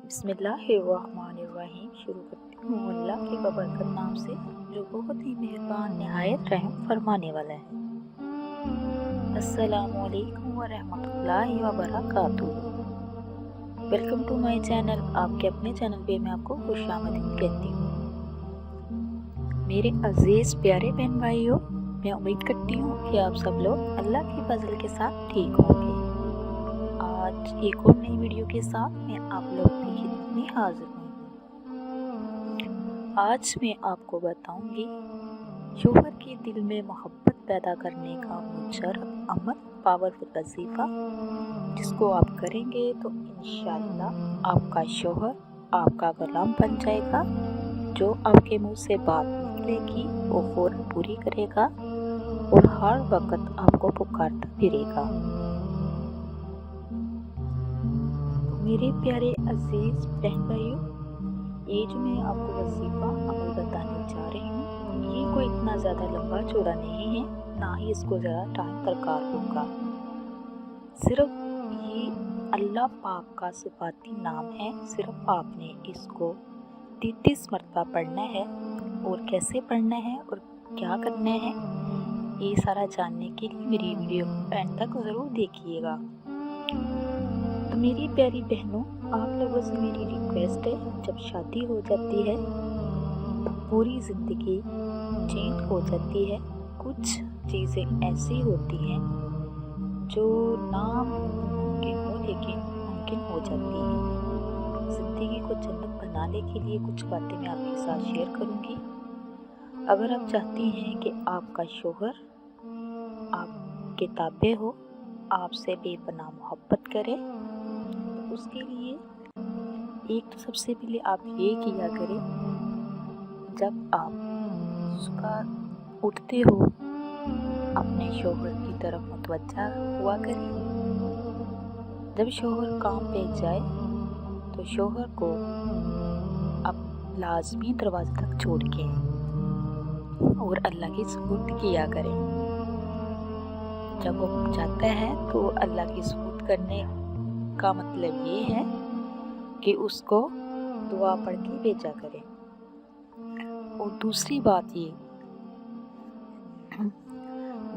बिस्मिल्लाहिर्रहमानिर्रहीम। शुरू करती हूँ अल्लाह के बबरकत नाम से जो बहुत ही मेहरबान निहायत रहम फरमाने वाला है। अस्सलामु अलैकुम व रहमतुल्लाहि व बरकातुहू। Welcome to my channel. आपके अपने चैनल पे मैं आपको खुशामदीद कहती हूँ। मेरे अजीज़ प्यारे बहन भाइयों, मैं उम्मीद करती हूँ कि आप सब लोग अल्लाह की फजल के साथ ठीक होंगे। आज एक और नई वीडियो के साथ मैं आप लोगों की खिदमत में हाजिर हूँ। आज मैं आपको बताऊंगी शोहर के दिल में मोहब्बत पैदा करने का मुजर्रब अमल, पावरफुल वजीफा, जिसको आप करेंगे तो इंशाअल्लाह आपका शोहर आपका गुलाम बन जाएगा। जो आपके मुंह से बात निकलेगी वो फौरन पूरी करेगा और हर वक्त आपको पुकारता फिरेगा। मेरे प्यारे अजीज बहन भाइयों, ये जो मैं आपको वजीफा अमल बताने जा रही हूँ, ये कोई इतना ज़्यादा लंबा चौड़ा नहीं है, ना ही इसको ज़्यादा टाइम दरकार होगा। सिर्फ ये अल्लाह पाक का सिफाती नाम है। सिर्फ आपने इसको 33 मरतबा पढ़ना है। और कैसे पढ़ना है और क्या करना है, ये सारा जानने के लिए मेरी वीडियो को एंड तक ज़रूर देखिएगा। तो मेरी प्यारी बहनों, आप लोगों से मेरी रिक्वेस्ट है, जब शादी हो जाती है तो पूरी ज़िंदगी चेंज हो जाती है। कुछ चीज़ें ऐसी होती हैं जो नामुमकिन हो लेकिन मुमकिन हो जाती हैं। ज़िंदगी को जन्नत बनाने के लिए कुछ बातें मैं आपके साथ शेयर करूँगी। अगर आप चाहती हैं कि आपका शोहर आपके ताबे हो, आपसे बेपनाह मोहब्बत करे, तो उसके लिए एक तो सबसे पहले आप ये किया करें, जब आप सुबह उठते हो अपने शोहर की तरफ मुतवज्जा हुआ करें। जब शोहर काम पे जाए तो शोहर को आप लाजमी दरवाजे तक छोड़ के और अल्लाह की सुबूत किया करें। जब वो जाता है तो अल्लाह की सुबूत करने का मतलब ये है कि उसको दुआ पढ़ के भेजा करें। और दूसरी बात ये,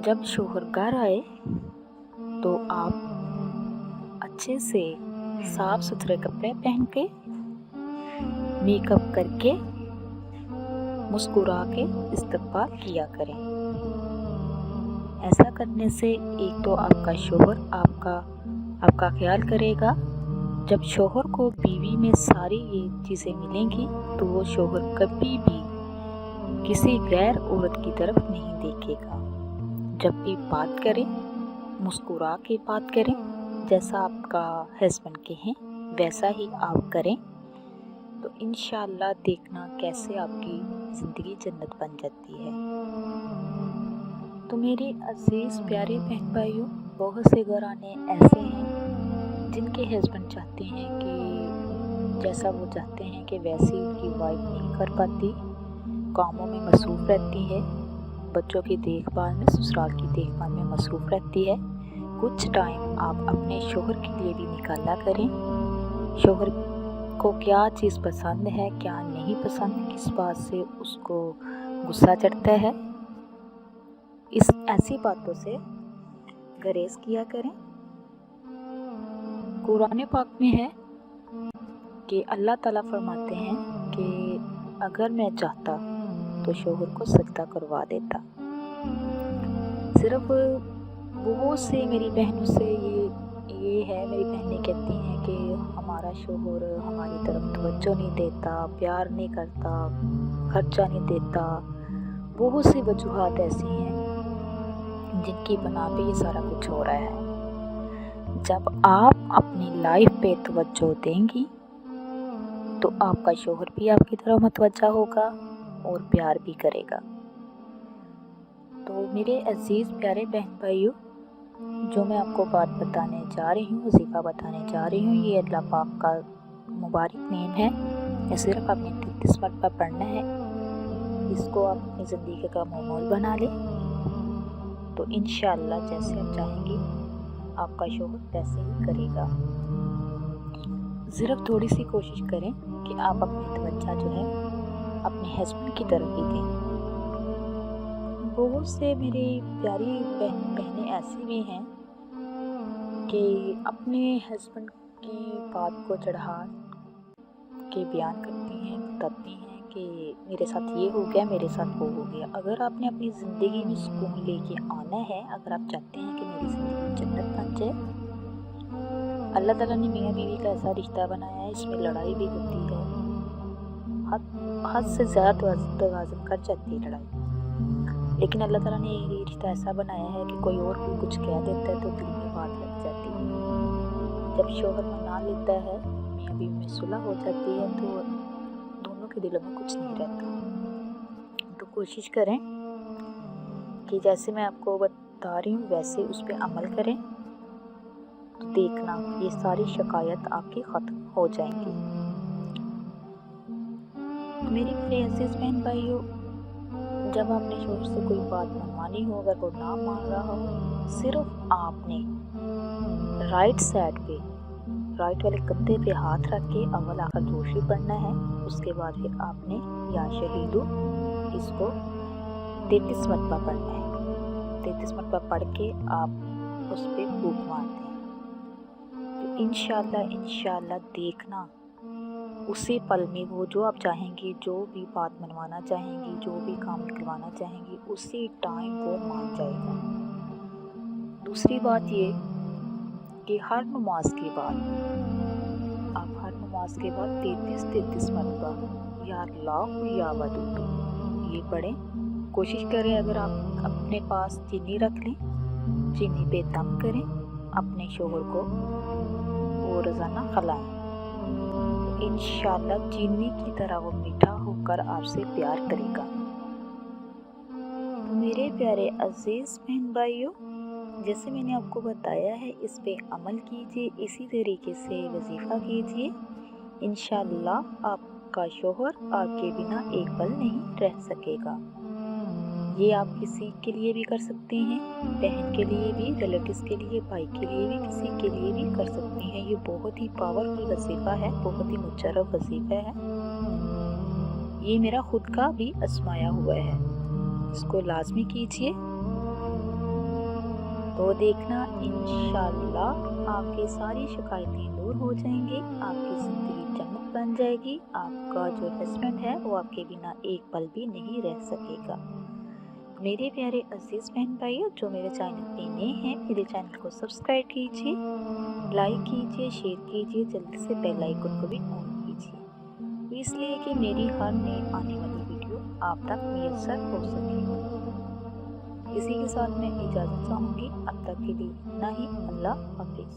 जब शोहर घर आए तो आप अच्छे से साफ सुथरे कपड़े पहन के, मेकअप करके, मुस्कुरा के इस्तकबाल किया करें। ऐसा करने से एक तो आपका शोहर आपका ख्याल करेगा। जब शोहर को बीवी में सारी ये चीज़ें मिलेंगी तो वो शोहर कभी भी किसी गैर औरत की तरफ नहीं देखेगा। जब भी बात करें, मुस्कुरा के बात करें, जैसा आपका हस्बैंड के हैं वैसा ही आप करें, तो इंशाअल्लाह देखना कैसे आपकी ज़िंदगी जन्नत बन जाती है। तो मेरे अजीज़ प्यारे बहन भाइयों, बहुत से घराने ऐसे हैं जिनके हस्बैंड चाहते हैं कि जैसा वो चाहते हैं कि वैसे उनकी वाइफ नहीं कर पाती, कामों में मसरूफ़ रहती है, बच्चों की देखभाल में, ससुराल की देखभाल में मसरूफ़ रहती है। कुछ टाइम आप अपने शोहर के लिए भी निकाला करें। शोहर को क्या चीज़ पसंद है, क्या नहीं पसंद, किस बात से उसको गुस्सा चढ़ता है, इस ऐसी बातों से गुरेज किया करें। कुरान पाक में है कि अल्लाह ताला फरमाते हैं कि अगर मैं चाहता तो शोहर को सजदा करवा देता। सिर्फ बहुत से मेरी बहनों से ये है, मेरी बहनें कहती हैं कि हमारा शोहर हमारी तरफ तवज्जो नहीं देता, प्यार नहीं करता, खर्चा नहीं देता। बहुत सी वजूहात ऐसी हैं जिनकी बना पे ये सारा कुछ हो रहा है। जब आप अपनी लाइफ पे तवज्जो देंगी तो आपका शोहर भी आपकी तरफ मुतवज्जा होगा और प्यार भी करेगा। तो मेरे अजीज़ प्यारे बहन भाइयों, जो मैं आपको बात बताने जा रही हूँ, वजीफ़ा बताने जा रही हूँ, ये अल्लाह पाक का मुबारक नेम है। ये सिर्फ आपने 33 मरतबा पढ़ना है। इसको आप अपनी ज़िंदगी का मामूल बना लें तो इंशाअल्लाह जैसे आप चाहेंगे आपका शोहर वैसे ही करेगा। सिर्फ थोड़ी सी कोशिश करें कि आप अपनी तवज्जो जो है अपने हस्बैंड की तरफ भी दें। बहुत से मेरी प्यारी बहनें ऐसी भी हैं कि अपने हस्बैंड की बात को चढ़ा के बयान करती हैं, बताती हैं कि मेरे साथ ये हो गया, मेरे साथ वो हो गया। अगर आपने अपनी ज़िंदगी में सुकून लेके आना है, अगर आप चाहते हैं कि मेरी ज़िंदगी जन्नत बन जाए, अल्लाह ताला ने मियाँ बीवी का ऐसा रिश्ता बनाया है, इसमें लड़ाई भी होती है, हद से ज़्यादा तवाज़ुन कर जाती है लड़ाई। लेकिन अल्लाह ताला ने ये रिश्ता ऐसा बनाया है कि कोई और भी कुछ कह देता है तो दिल में बात लग जाती है। जब शौहर मना लेता है, मियाँ बीवी में सुलह हो जाती है, तो दोनों के दिलों में कुछ नहीं रहता। तो कोशिश करें कि जैसे मैं आपको बता रही हूँ वैसे उस पर अमल करें, तो देखना ये सारी शिकायत आपकी ख़त्म हो जाएंगी। मेरी प्यारे अज़ीज़ बहन भाइयों, जब आपने शौहर से कोई बात मनवानी हो, अगर वो ना मान रहा हो, सिर्फ आपने राइट साइड पे, राइट वाले कंधे पे हाथ रख के अव्वल आखिर दूसरी पढ़ना है। उसके बाद फिर आपने या शहीदो इसको 33 मरतबा पढ़ना है। 33 मरतबा पढ़ के आप उस पर फूंक मार दें। तो इंशाल्लाह देखना उसी पल में वो जो आप चाहेंगी, जो भी बात मनवाना चाहेंगी, जो भी काम निकलवाना चाहेंगी, उसी टाइम वो मान जाएगा। दूसरी बात ये कि हर नमाज के बाद आप 33 मरतबा या अल्लाह या वदूद ये पढ़ें। कोशिश करें अगर आप अपने पास चीनी रख लें, चीनी पे दम करें, अपने शौहर को वो रोज़ाना खिलाएं। इंशाल्लाह चीनी की तरह वो मीठा होकर आपसे प्यार करेगा। तो मेरे प्यारे अजीज़ बहन भाइयों, जैसे मैंने आपको बताया है इस पे अमल कीजिए, इसी तरीके से वजीफ़ा कीजिए। इंशाल्लाह आपका शौहर आपके बिना एक पल नहीं रह सकेगा। ये आप किसी के लिए भी कर सकते हैं, बहन के लिए भी, रिलेटिव्स के लिए, भाई के लिए भी, किसी के लिए भी कर सकते हैं। ये बहुत ही पावरफुल वजीफ़ा है, बहुत ही मुजर्रब वजीफ़ा है। ये मेरा खुद का भी आजमाया हुआ है, इसको लाजमी कीजिए। तो देखना इंशाल्लाह आपकी सारी शिकायतें दूर हो जाएंगी, आपकी ज़िंदगी जन्नत बन जाएगी। आपका जो हस्बैंड है वो आपके बिना एक पल भी नहीं रह सकेगा। मेरे प्यारे अजीज़ बहन भाइयों, जो मेरे चैनल पे नए हैं, मेरे चैनल को सब्सक्राइब कीजिए, लाइक कीजिए, शेयर कीजिए, जल्दी से बेल आइकन को भी ऑन कीजिए, इसलिए कि मेरी हर नई आने वाली वीडियो आप तक मुयस्सर हो सके। इसी के साथ मैं इजाज़त चाहूँगी। अब तक के लिए इतना ही। अल्लाह हाफिज़।